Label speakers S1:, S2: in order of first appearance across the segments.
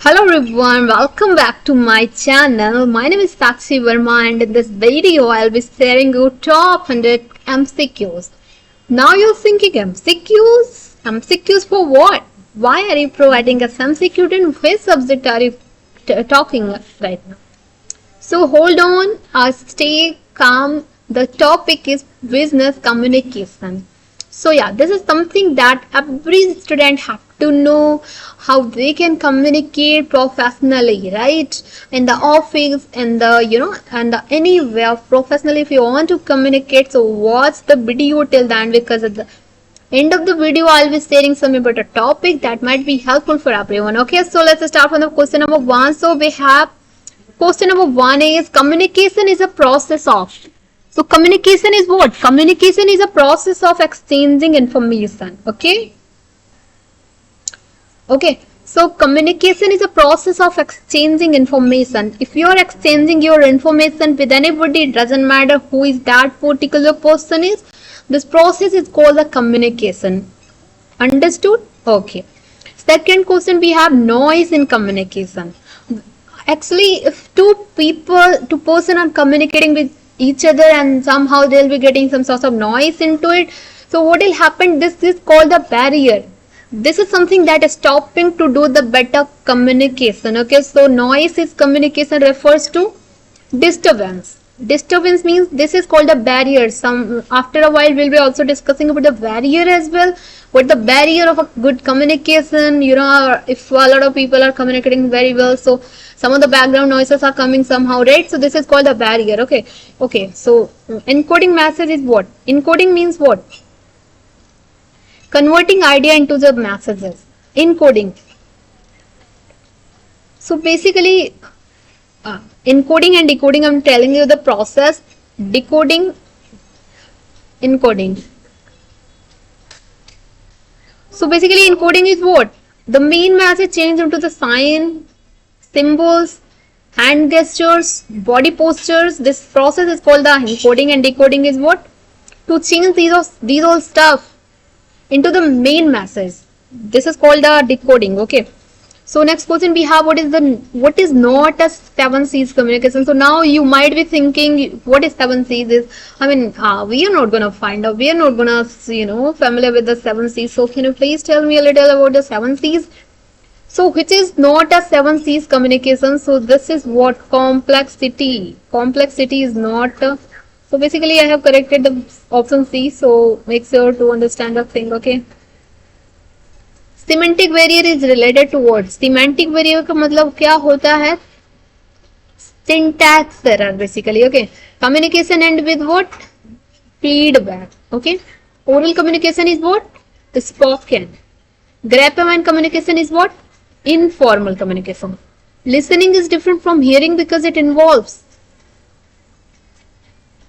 S1: Hello everyone, welcome back to my channel. My name is Sakshi Verma and in this video I'll be sharing you top 100 MCQs. Now you're thinking MCQs? MCQs for what? Why are you providing us MCQ and which subject are you talking right now? So hold on, stay calm. The topic is business communication. So yeah, this is something that every student have to know how they can communicate professionally, right? In the office, in the and anywhere professionally. If you want to communicate, so watch the video till then because at the end of the video I'll be sharing some about a topic that might be helpful for everyone. Okay, so let's start from the question number one. So we have question number one is communication is a process of. So communication is what? Communication is a process of exchanging information. Okay. Okay. So communication is a process of exchanging information. If you are exchanging your information with anybody, it doesn't matter who is that particular person is. This process is called a communication. Understood? Okay. Second question, we have noise in communication. Actually, if two person are communicating with each other and somehow they'll be getting some sort of noise into it, so what will happen? This is called the barrier. This is something that is stopping to do the better communication. Okay, so noise is communication refers to disturbance. Disturbance means this is called a barrier. Some after a while we'll be also discussing about the barrier as well. What the barrier of a good communication, if a lot of people are communicating very well, so some of the background noises are coming somehow, right? So this is called a barrier. Okay, so encoding message is what? Encoding means what? Converting idea into the messages. Encoding. So basically encoding and decoding, I'm telling you the process. Decoding, encoding. So basically encoding is what? The main message changed into the sign, symbols, hand gestures, body postures. This process is called the encoding, and decoding is what? To change these all stuff into the main message. This is called the decoding. Okay. So next question we have, what is not a 7 C's communication? So now you might be thinking, what is 7 C's is? I mean, we are not gonna find out. We are not gonna, familiar with the 7 C's. So can you please tell me a little about the 7 C's? So which is not a 7 C's communication? So this is what? Complexity. Complexity is not. So basically I have corrected the option C. So make sure to understand the thing. Okay. Semantic barrier is related to what? Semantic barrier का मतलब क्या होता है? Syntax error basically. Okay. Communication end with what? Feedback. Okay. Oral communication is what? Spoken. Grapevine communication is what? Informal communication. Listening is different from hearing because it involves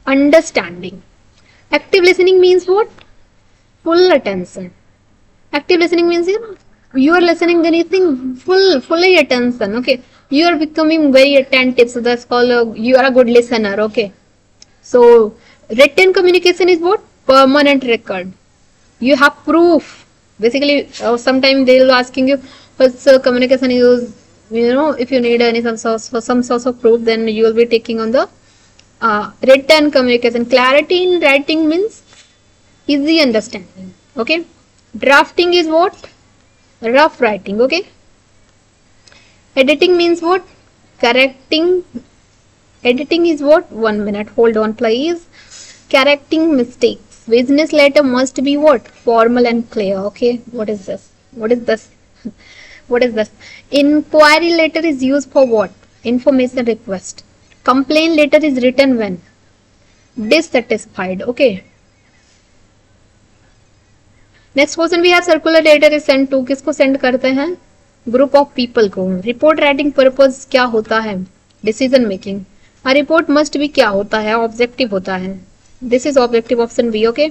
S1: understanding. Active listening means what? Full attention. Active listening means you are listening anything fully attention. Okay, you are becoming very attentive. So that's called you are a good listener. Okay, so written communication is what? Permanent record. You have proof. Basically, sometimes they will asking you what's communication use. If you need any some source of proof, then you will be taking on the written communication. Clarity in writing means easy understanding. Okay. Drafting is what? Rough writing. Okay. Editing means what? Correcting. Editing is what? 1 minute. Hold on, please. Correcting mistakes. Business letter must be what? Formal and clear. Okay. What is this? What is this? What is this? Inquiry letter is used for what? Information request. Complaint letter is written when? Dissatisfied. Okay. Next question भी है, circular letter is send to, किसको send करते हैं? Group of people को. Report writing purpose क्या होता है? Decision making. Report must भी क्या होता है? ऑब्जेक्टिव होता है. This is objective option B. Okay.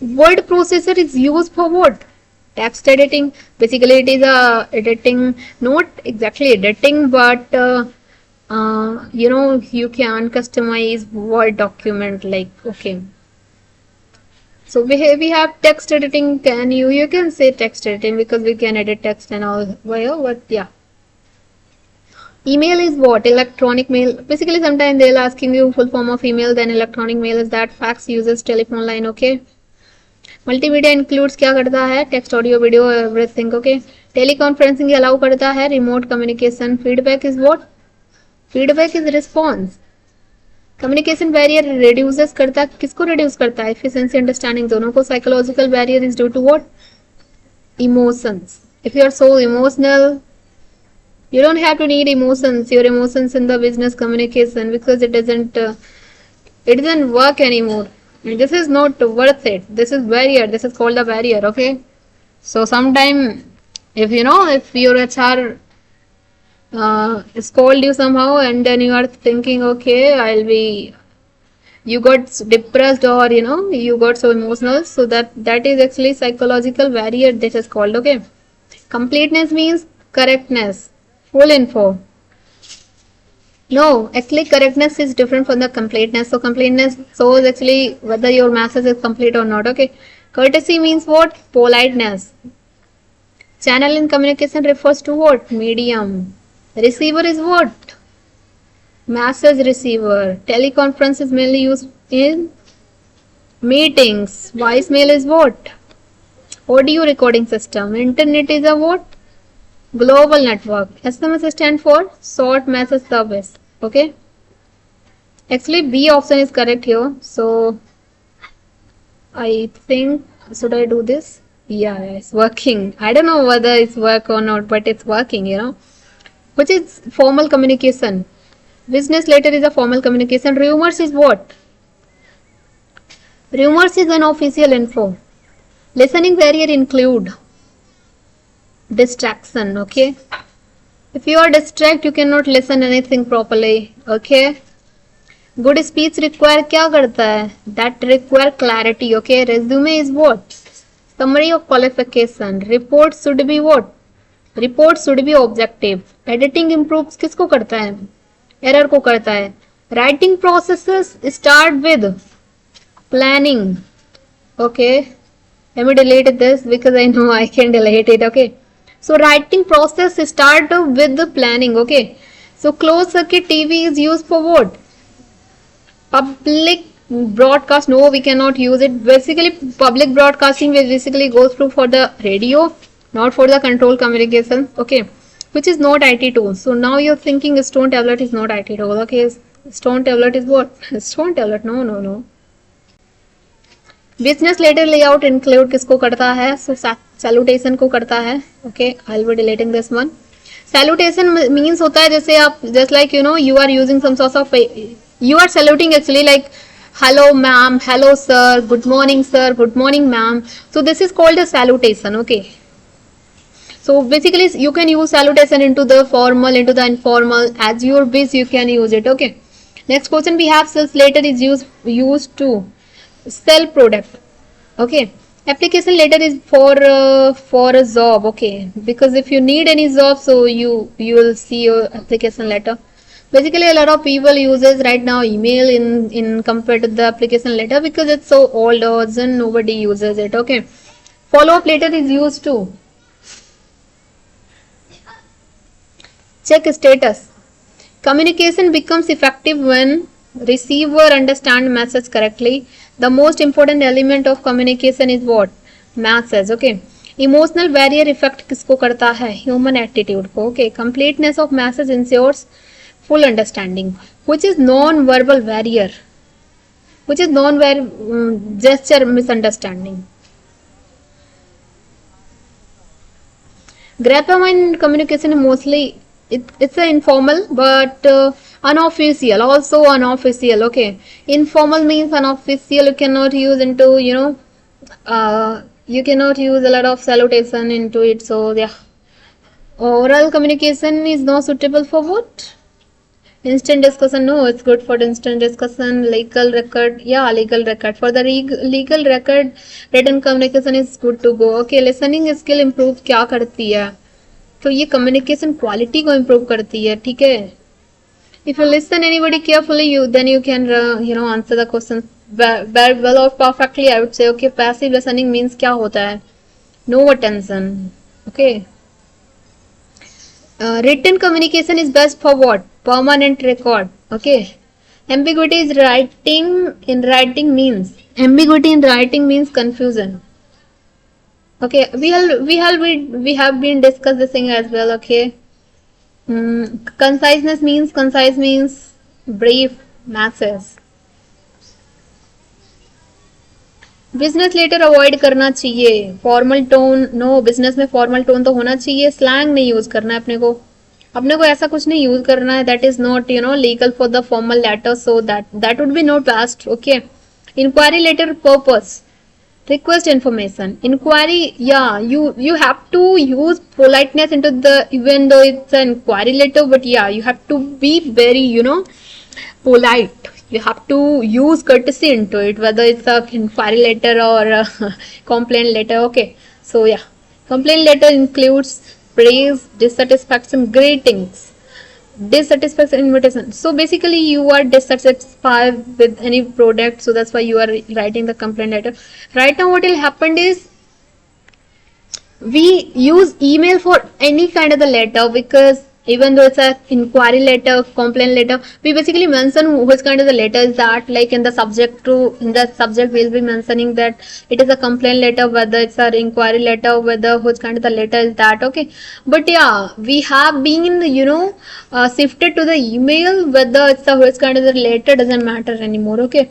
S1: Word processor is use for what? Text editing. Basically it is editing, not exactly editing, but you can customize Word document like, okay. So we have text editing. You can say text editing because we can edit text and all. Well, but yeah. Email is what? Electronic mail. Basically, sometimes they'll asking you full form of email, then electronic mail is that. Fax uses telephone line, okay? Multimedia includes क्या करता है? Text, audio, video, everything, okay? Teleconferencing allow करता है. Remote communication. Feedback is what? Feedback is response. Communication barrier reduces करता है. किसको reduce करता है? Efficiency, understanding दोनों को. Psychological barrier is due to what? Emotions. If you are so emotional, you don't have to need emotions, your emotions in the business communication, because it doesn't work anymore. And this is not worth it. This is barrier. This is called a barrier, okay? So sometime if if your HR scold you somehow, and then you are thinking, okay, you got depressed, or you got so emotional, so that is actually psychological barrier. This is called, okay? Completeness means correctness, full info. No, actually correctness is different from the completeness. So completeness shows actually whether your message is complete or not, okay? Courtesy means what? Politeness. Channel in communication refers to what? Medium. Receiver is what? Message receiver. Teleconference is mainly used in meetings. Voicemail is what? Audio recording system. Internet is a what? Global network. SMS stand for short message service, okay? Actually B option is correct here, so I think, should I do this? Yeah, it's working. I don't know whether it's work or not, but it's working, which is formal communication. Business letter is a formal communication. Rumors is what? Rumors is unofficial info. Listening barrier include distraction, okay? If you are distracted, you cannot listen anything properly, okay? Good speech require क्या करता है? That require clarity, okay? Resume is what? Summary of qualification. Report should be what? Report should be objective. Editing improves किसको करता है? Error को करता है. Writing processes start with planning, okay? Let me delete this because I know I can delete it, okay? So writing process start with the planning, okay? So closed circuit TV is used for what? Public broadcast. No, we cannot use it. Basically public broadcasting will basically go through for the radio, not for the control communication, okay? Which is not IT tool. So now you're thinking stone tablet is not IT tool, okay? Stone tablet is what? Stone tablet, no. Business letter layout include किसको करता है? So salutation को करता है, okay? I will be deleting this one. Salutation means होता है जैसे आप just like you are using some sort of, you are saluting actually like hello ma'am, hello sir, good morning ma'am. So this is called a salutation, okay? So basically you can use salutation into the formal, into the informal, as your wish you can use it, okay? Next question we have, sales letter is used to sell product, okay? Application letter is for a job, okay? Because if you need any job, so you will see your application letter. Basically a lot of people uses right now email in compared to the application letter, because it's so old and nobody uses it, okay? Follow up letter is used to check status. Communication becomes effective when receiver understand message correctly. The most important element of communication is what? Message, okay? Emotional barrier effect किसको करता है? Human attitude को, okay? Completeness of message ensures full understanding. Which is non-verbal barrier? Which is non-verbal gesture misunderstanding? Grapevine communication mostly it's a informal but unofficial, also unofficial, okay? Informal means unofficial. You cannot use into you cannot use a lot of salutation into it. So yeah, oral communication is not suitable for what? Instant discussion. No, it's good for instant discussion. Legal record, yeah, legal record. For the legal record, written communication is good to go, okay? Listening skill improve क्या करती है? तो ये communication quality को improve करती है, ठीक है? If you listen anybody carefully, then you can answer the question very well or perfectly, I would say, okay? Passive listening means क्या होता है? No attention, okay? Written communication is best for what? Permanent record. Okay. Ambiguity is ambiguity in writing means confusion. Okay, we have been discussed this thing as well. Okay. Concise means brief masses. Business letter avoid करना चाहिए. Formal tone no, business में formal tone तो होना चाहिए. Slang नहीं use करना है अपने को ऐसा कुछ नहीं यूज करना है. That is not legal for the formal letter, so that would be not best. Okay. Inquiry letter purpose, request information, inquiry. Yeah, you have to use politeness into the, even though it's an inquiry letter, but yeah, you have to be very polite. You have to use courtesy into it, whether it's a inquiry letter or a complaint letter. Okay, so yeah, complaint letter includes praise, dissatisfaction, greetings, dissatisfaction, invitation. So basically you are dissatisfied with any product, so that's why you are writing the complaint letter. Right now what will happen is we use email for any kind of the letter, because even though it's a inquiry letter, complaint letter, we basically mention which kind of the letter is that. Like in the subject we'll be mentioning that it is a complaint letter, whether it's an inquiry letter, whether which kind of the letter is that. Okay, but yeah, we have been shifted to the email, whether it's a which kind of the letter doesn't matter anymore. Okay.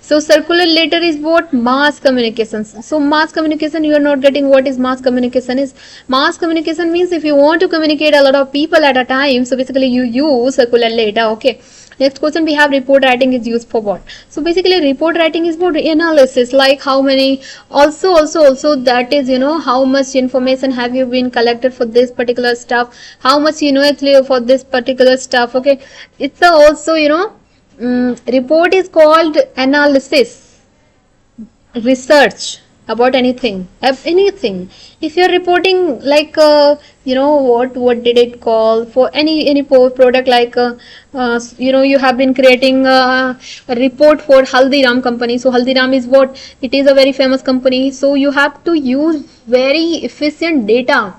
S1: So circular letter is what? Mass communications. So mass communication, you are not getting what is mass communication is. Mass communication means if you want to communicate a lot of people at a time, so basically you use circular letter. Okay. Next question we have, report writing is used for what? So basically report writing is for analysis, like how many, also that is how much information have you been collected for this particular stuff, how much actually for this particular stuff. Okay. It's also report is called analysis, research about anything. If you're reporting like what did it call for any product, like you have been creating a report for Haldiram company. So Haldiram is what? It is a very famous company, so you have to use very efficient data.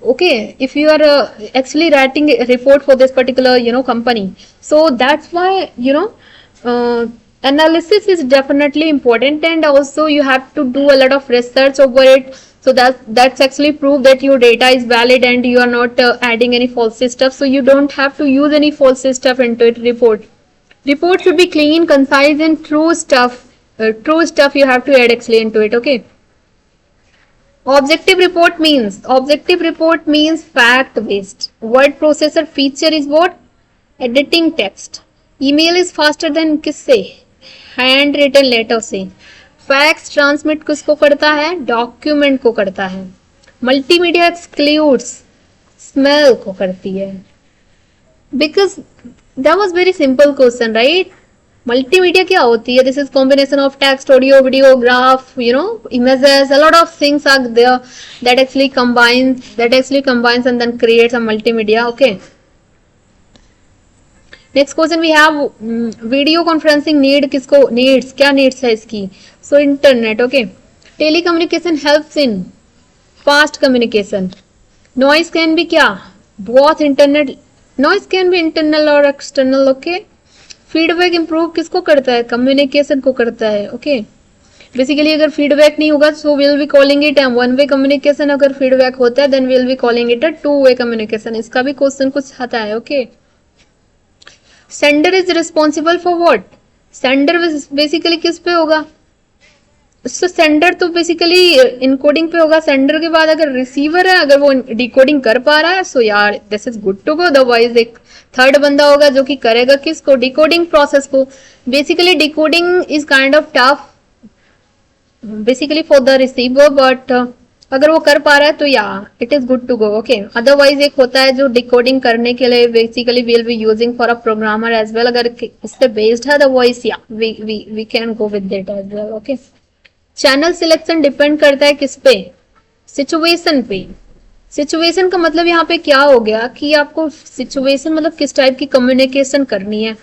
S1: Okay, if you are actually writing a report for this particular company, so that's why analysis is definitely important, and also you have to do a lot of research over it, so that's actually proof that your data is valid and you are not adding any false stuff. So you don't have to use any false stuff into it. Report should be clean, concise, and true stuff you have to add actually into it. Okay. Objective report means fact based. Word processor feature is what? Editing text. Email is faster than किससे? Hand written letter से. Fax transmit किसको करता है? Document को करता है. Multimedia excludes smell को करती है. Because that was very simple question, right? Multimedia क्या होती है? This is combination of text, audio, video, graph, images, a lot of things are there that actually combines and then creates a multimedia. Okay. Next question we have, video conferencing needs क्या needs है इसकी? So internet. Okay. Telecommunication helps in fast communication. Noise can be क्या? Both internet, noise can be internal और external. Okay. Feedback improve किसको करता है? Communication को करता है. ओके. बेसिकली अगर फीडबैक नहीं होगा so will be calling it one way communication. अगर फीडबैक होता है then will be calling it a two way communication. इसका भी क्वेश्चन कुछ आता है. Okay. Sender is responsible for what? Sender basically किस पे होगा? सो सेंडर तो बेसिकली इनकोडिंग पे होगा. सेंडर के बाद अगर रिसीवर है, अगर वो डिकोडिंग कर पा रहा है, सो यार this is good to go. Otherwise एक थर्ड बंदा होगा जो कि करेगा किसको? डिकोडिंग प्रोसेस को. Basically decoding is kind of tough basically for the receiver, but अगर वो कर पा रहा है तो या it is good to go. Okay. Otherwise एक होता है जो डिकोडिंग करने के लिए basically will be using for a programmer as well. अगर इस पे बेस्ड है अदरवाइज या we can go with that as well. Okay. Channel selection depend करता है किस पे? सिचुएशन पे. सिचुएशन का मतलब यहाँ पे क्या हो गया कि आपको सिचुएशन मतलब किस टाइप की कम्युनिकेशन करनी है.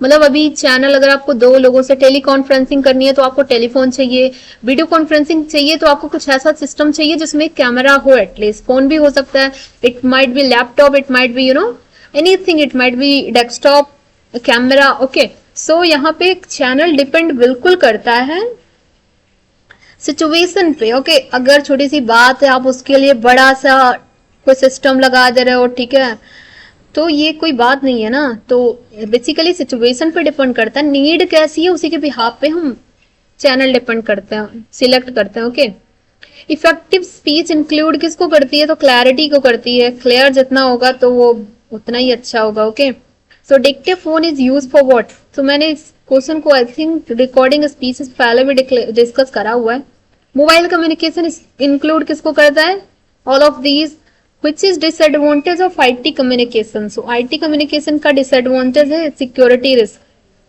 S1: मतलब अभी चैनल अगर आपको दो लोगों से टेली कॉन्फ्रेंसिंग करनी है तो आपको टेलीफोन चाहिए, वीडियो कॉन्फ्रेंसिंग चाहिए तो आपको कुछ ऐसा सिस्टम चाहिए जिसमें कैमरा हो, एटलीस्ट फोन भी हो सकता है, it might be laptop, it might be anything, it might be desktop camera. Okay, so यहाँ पे चैनल डिपेंड बिल्कुल करता है सिचुएशन पे। ओके, अगर छोटी सी बात है आप उसके लिए बड़ा सा कोई सिस्टम लगा दे रहे हो, ठीक है, तो ये कोई बात नहीं है ना। तो बेसिकली सिचुएशन पे डिपेंड करता है, नीड कैसी है उसी के बिहाफ पे हम चैनल डिपेंड करते हैं, सिलेक्ट करते हैं। ओके, इफेक्टिव स्पीच इंक्लूड किसको करती है, तो क्लैरिटी को करती है। क्लियर जितना होगा तो वो उतना ही अच्छा होगा। Okay, so dictaphone is use for what, तो मैंने इस क्वेश्चन को आई थिंक रिकॉर्डिंग स्पीच पहले भी डिस्कस करा हुआ है। मोबाइल कम्युनिकेशन इंक्लूड किसको करता है, all of these. Which is disadvantage of IT communication? So IT communication का disadvantage है सिक्योरिटी रिस्क,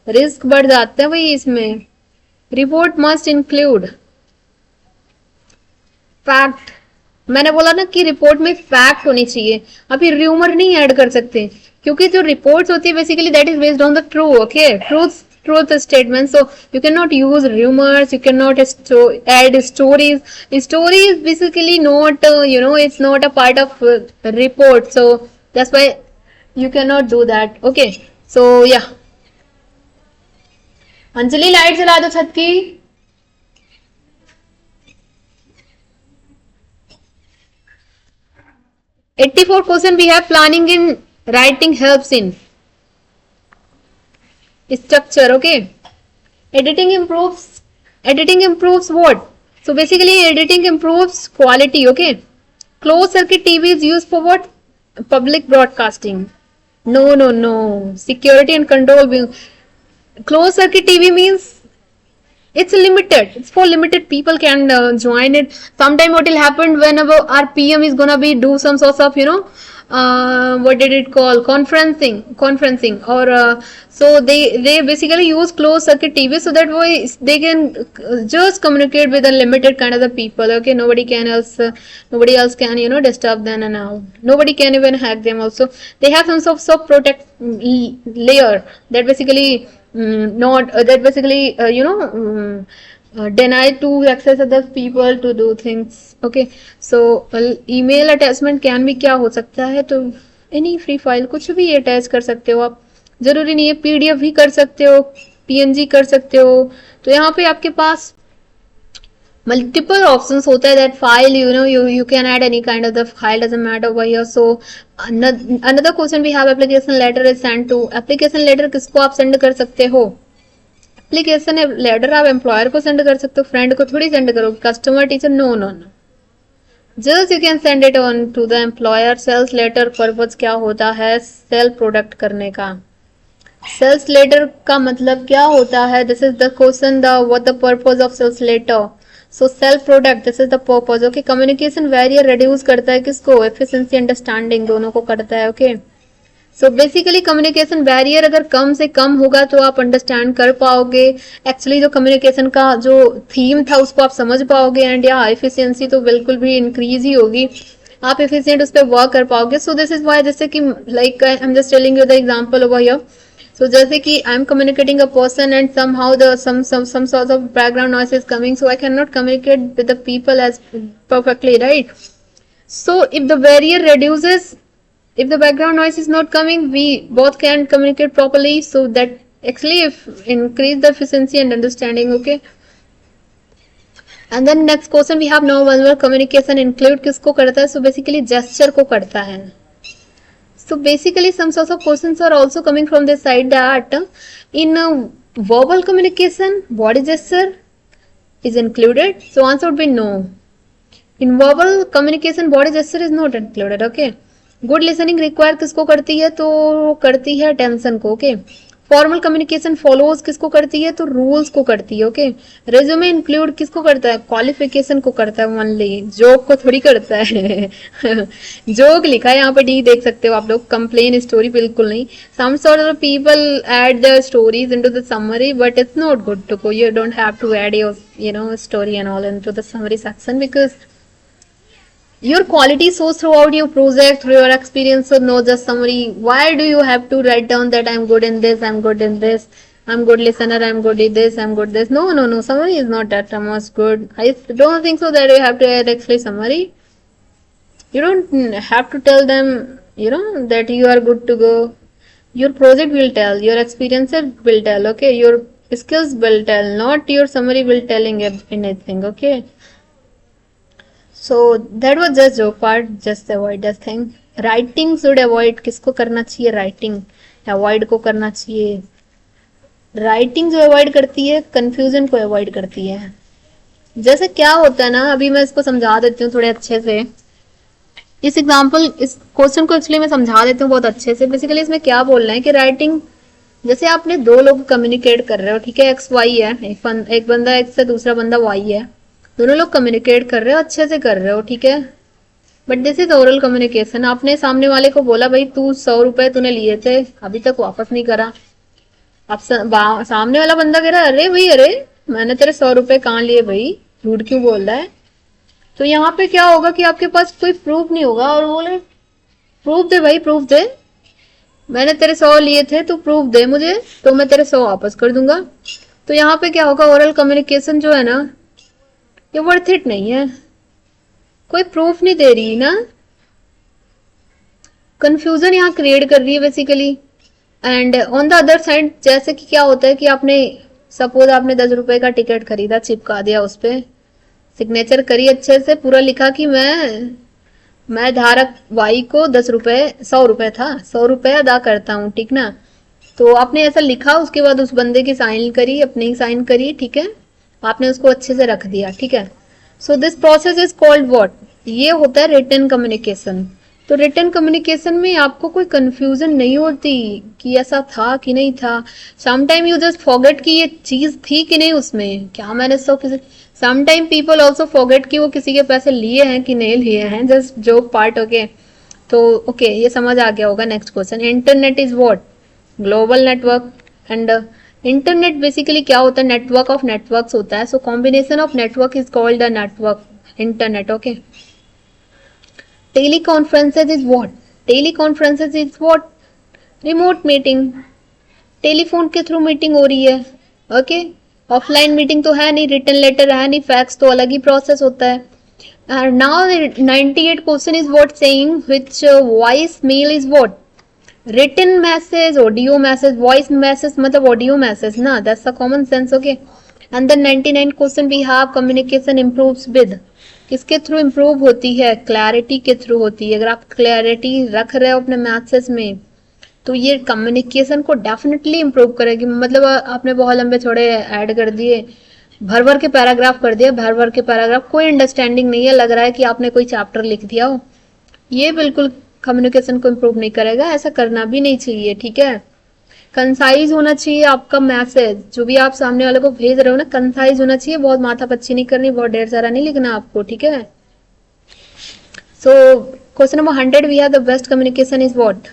S1: रिस्क बढ़ जाते हैं भाई इसमें। रिपोर्ट मस्ट इंक्लूड फैक्ट, मैंने बोला ना कि रिपोर्ट में फैक्ट होनी चाहिए, अभी र्यूमर नहीं ऐड कर सकते क्योंकि जो रिपोर्ट्स होती है basically that is based on the true, okay, truth statement, so you cannot use rumors, you cannot add stories. Story is basically not it's not a part of report, so that's why you cannot do that. Okay, so yeah, Anjali light जला दो छत की। 84 question we have planning in writing helps in structure. Okay, editing improves what, so basically editing improves quality. Okay, closed circuit TV is used for what, public broadcasting. No, security and control. Closed circuit TV means it's limited, it's for limited people can join it. Sometime what will happen whenever our PM is gonna be do some sorts of what did it call, conferencing or so they basically use closed circuit TV so that way they can just communicate with a limited kind of the people. Okay, nobody else can disturb them, and now nobody can even hack them also. They have some sort of protect layer that basically not that basically deny to access other people to do things. Okay, so email attachment can be क्या हो सकता है, तो any free file कुछ भी attach कर सकते हो आप, जरूरी नहीं है PDF भी कर सकते हो, PNG कर सकते हो। तो यहाँ पे आपके पास multiple options होता है that file you can add any kind of the file, doesn't matter over here. So another question we have, application letter is sent to, application letter किसको आप send कर सकते हो, एप्लीकेशन लेटर आप employer को send कर सकते हो, फ्रेंड को थोड़ी सेंड करोगे, customer teacher, no, just you can send it on to the employer. Sales letter purpose क्या होता है, सेल प्रोडक्ट करने का। सेल्स लेटर का मतलब क्या होता है, this is the question, the what the purpose of sales letter. So sell product, this is the purpose. Okay, communication barrier reduce करता है किसको, एफिशिएंसी अंडरस्टैंडिंग दोनों को करता है। Okay, so basically communication barrier अगर कम से कम होगा तो आप अंडरस्टैंड कर पाओगे, एक्चुअली जो कम्युनिकेशन का जो थीम था उसको आप समझ पाओगे, एंड या एफिशिएंसी तो बिल्कुल भी इंक्रीज ही होगी, आप एफिशिएंट उस पर वर्क कर पाओगे। सो दिस इज वाई, जैसे कि like I am just telling you the example over here. So जैसे कि I am communicating a person and somehow the some sort of background noise is coming, so I can not communicate with the people as perfectly, right. So if the barrier reduces, if the background noise is not coming, we both can communicate properly, so that actually if increase the efficiency and understanding. Okay, and then next question we have, non-verbal communication include किसको करता है, so basically gesture को करता है। So basically some sorts of questions are also coming from this side that in verbal communication body gesture is included, so answer would be no. In verbal communication body gesture is not included. Okay, good listening require किसको करती है, तो करती है attention को। Okay, formal communication follows किसको करती है, तो रूल्स को करती है। ओके, रेज्यूमे इंक्लूड किसको करता है, क्वालिफिकेशन को करता है ओनली, जॉब को थोड़ी करता है। जोक लिखा है यहाँ पे, डी देख सकते हो आप लोग, कंप्लेन स्टोरी बिल्कुल नहीं। Some sort of people add their stories into the summary, but it's not good to go, you don't have to add your story and all into the summary section, because your quality shows throughout your project, through your experience. So no just summary. Why do you have to write down that I'm good in this, I'm good in this, I'm good listener, I'm good in this, I'm good this? No. Summary is not that much good. I don't think so that you have to add actually summary. You don't have to tell them, that you are good to go. Your project will tell, your experiences will tell, okay? Your skills will tell, not your summary will telling anything, okay? So that was just joke part, just avoid this thing. Writing should avoid, किसको करना चाहिए writing, avoid को करना चाहिए. Writing जो avoid करती है confusion को अवॉइड करती है. जैसे क्या होता है ना, अभी मैं इसको समझा देती हूँ थोड़े अच्छे से. इस एग्जाम्पल, इस क्वेश्चन को एक्चुअली मैं समझा देती हूँ बहुत अच्छे से. बेसिकली इसमें क्या बोल रहे हैं कि राइटिंग, जैसे आपने दो लोग कम्युनिकेट कर रहे हो, ठीक है, एक्स वाई है, एक बंदा एक्स है, दूसरा बंदा वाई है. दोनों लोग कम्युनिकेट कर रहे हो, अच्छे से कर रहे हो, ठीक है. But this is oral communication. आपने सामने वाले को बोला भाई तू 100 रुपए तूने लिए थे, अभी तक वापस नहीं करा. अब सामने वाला बंदा कह रहा है अरे भाई, अरे मैंने तेरे 100 रुपए कहाँ लिए भाई, झूठ क्यों बोल रहा है. तो यहाँ पे क्या होगा कि आपके पास कोई प्रूफ नहीं होगा, और बोले प्रूफ दे भाई, प्रूफ दे, मैंने तेरे 100 लिए थे, तू प्रूफ दे मुझे, तो मैं तेरे 100 वापस कर दूंगा. तो यहाँ पे क्या होगा, ओरल कम्युनिकेशन जो है ना, ये वर्थ इट नहीं है. कोई प्रूफ नहीं दे रही ना, कंफ्यूजन यहाँ क्रिएट कर रही है basically. And on the other side, जैसे कि क्या होता है कि आपने सपोज आपने 10 रुपए का टिकट खरीदा, चिपका दिया, उस पर सिग्नेचर करी, अच्छे से पूरा लिखा कि मैं धारक वाई को 10 रुपए, 100 रुपए था, 100 रुपए अदा करता हूँ, ठीक ना. तो आपने ऐसा लिखा, उसके बाद उस बंदे की साइन करी, अपनी साइन करी, ठीक है, आपने उसको अच्छे से रख दिया, ठीक है. So this process is called what, ये होता है रिटन कम्युनिकेशन. तो रिटन कम्युनिकेशन में आपको कोई कंफ्यूजन नहीं होती कि ऐसा था कि नहीं था. समटाइम यू जस्ट फॉरगेट कि ये चीज थी कि नहीं उसमें, क्या मैंने समटाइम पीपल ऑल्सो फॉरगेट कि वो किसी के पैसे लिए हैं कि नहीं लिए हैं, जस्ट जोक पार्ट, ओके. तो ओके, ये समझ आ गया होगा. Next question, internet is what, global network. And internet basically क्या होता है, नेटवर्क ऑफ नेटवर्क्स होता है. So combination of network is called the network, internet, okay. Teleconferences is what, teleconferences is what, remote meeting. Telephone के through meeting हो रही है, okay. Offline meeting तो है नहीं, रिटन लेटर है नहीं, फैक्स तो अलग ही प्रोसेस होता है. Now 98 question is what saying which voice mail is what, written message, audio message. Voice message मतलब ऑडियो मैसेज ना, that's a common sense, okay. And the 99 question we have, communication improves with, किसके थ्रू improve होती है, clarity के through होती है. अगर आप क्लैरिटी रख रहे हो अपने मैसेज में, तो ये कम्युनिकेशन को डेफिनेटली इम्प्रूव करेगी. मतलब आपने बहुत लंबे छोड़े ऐड कर दिए, भर भर के पैराग्राफ कर दिया, भर भर के पैराग्राफ, कोई अंडरस्टैंडिंग नहीं है, लग रहा है कि आपने कोई चैप्टर लिख दिया हो. ये बिल्कुल कम्युनिकेशन को इम्प्रूव नहीं करेगा, ऐसा करना भी नहीं चाहिए, ठीक है. कंसाइज होना चाहिए आपका मैसेज, जो भी आप सामने वाले को भेज रहे हो ना, कंसाइज होना चाहिए. बहुत माथापच्ची नहीं करनी, बहुत ढेर सारा नहीं लिखना आपको, ठीक है. So question number 100 we have the best communication is what,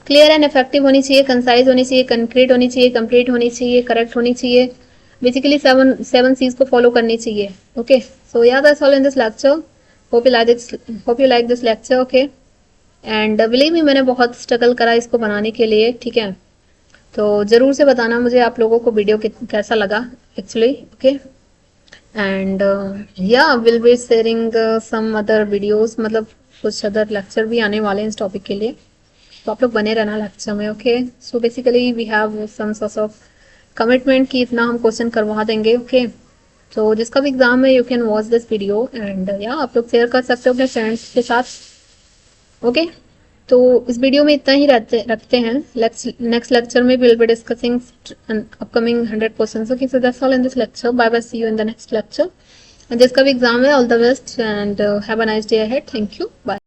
S1: clear and effective होनी चाहिए, कंसाइज होनी चाहिए, कंक्रीट होनी चाहिए, कंप्लीट होनी चाहिए, करेक्ट होनी चाहिए. बेसिकली 7 C's को फॉलो करनी चाहिए, ओके. सो या that's all in this lecture. Hope you like this lecture, okay. And believe me, मैंने बहुत स्ट्रगल करा इसको बनाने के लिए, ठीक है. तो जरूर से बताना मुझे आप लोगों को वीडियो कैसा लगा एक्चुअली, ओके. एंड या will be sharing some other videos, मतलब कुछ अदर लेक्चर भी आने वाले हैं इस टॉपिक के लिए, तो आप लोग बने रहना लेक्चर में, okay. So basically we have some sort of commitment कि इतना हम क्वेश्चन करवा देंगे, ओके. तो जिसका भी एग्जाम है, you can watch this video. And या आप लोग शेयर कर सकते हो अपने फ्रेंड्स के साथ, ओके. तो इस वीडियो में इतना ही रखते हैं. नेक्स्ट लेक्चर में will be discussing upcoming 100 questions, okay. So that's all in this lecture. Bye bye, see you in the next lecture. जिसका भी एग्जाम है, all the best and have a nice day ahead. Thank you, bye.